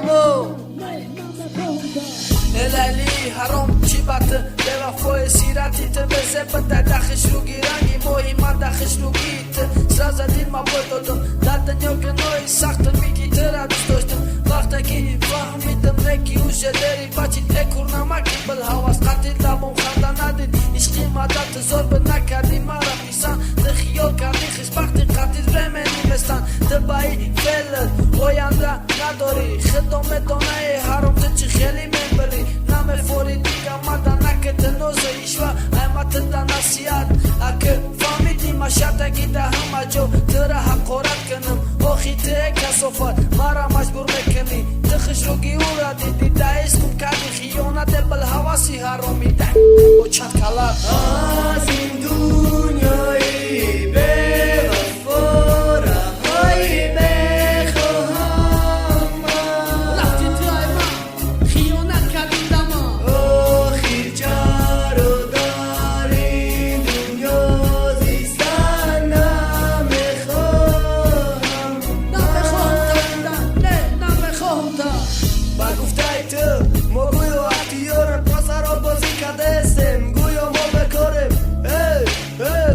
امو الهلی حرام چی بده به وفای سیرتی ته بزه بده دخش رو گیرنگی موهی من دخش رو گیت سرازه دید ما باید دادم در دنیا که نوی سخت میگی تره دوست داشتم وقتا که فهمیدم رکی اوشه داری بچید اکور نمکی بل حواس قتیل دمون خنده ندید عشقی مدت زور به نکردی مرا پیسان ده خیال کردی خشبختی قتیل برمنی بستن ده بایی فلت آینده نداری خدام دانه حرام ده چی خیلی من بری نم فوری دیگه مدن نکت نوزه ایشوا ایمت ده نصیحت اکه فهمیدی مشتگی ده همه جو تره حقارت کنم آخی ته کسافت مرا مجبور میکنی تخش رو گیو را دیدی ده اسکم کردی خیانت بل حواسی حرامی ده با چند کلت از این دنیای به وفا رهایی بخواهم من رفتی توی من خیانت کردی دما آخر جر و در این دنیا زیستن نمیخواهم نمیخواهم تا با گفتای تو ما گویا اختیارم پسرا بازی کرده استم گویا ما بکارم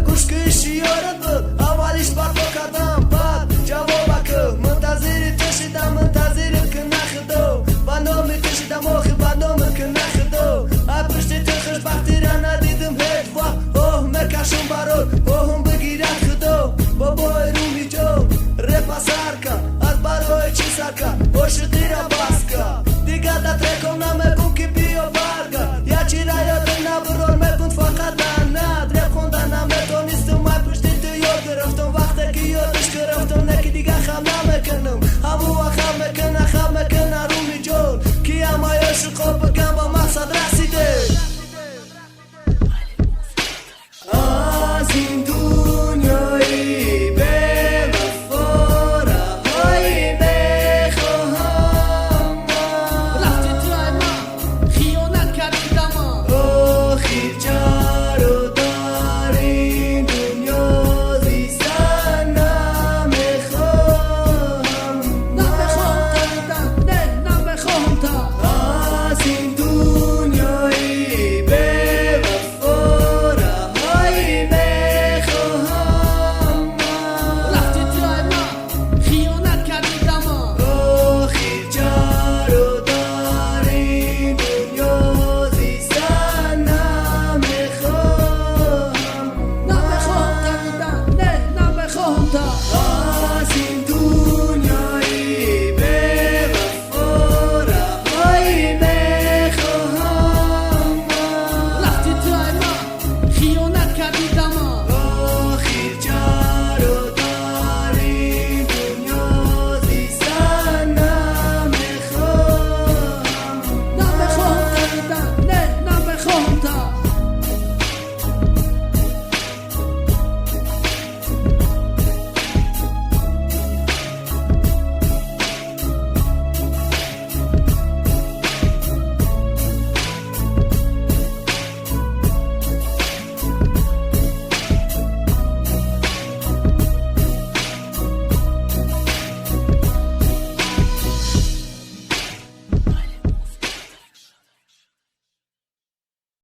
گوش که شیارت بود اولیش برپا کردم بعد جواب که منتظر تشیدم منتظر که نخدو بنامه کشیدم آخه بنامه که نخدو پشت تخش وقتی را ندیدم هیچ وقت اوه مکشم برات اوهم بگیرم خدو بابای رومی جو رپ سر کن از برای چی سر کن عاشقی را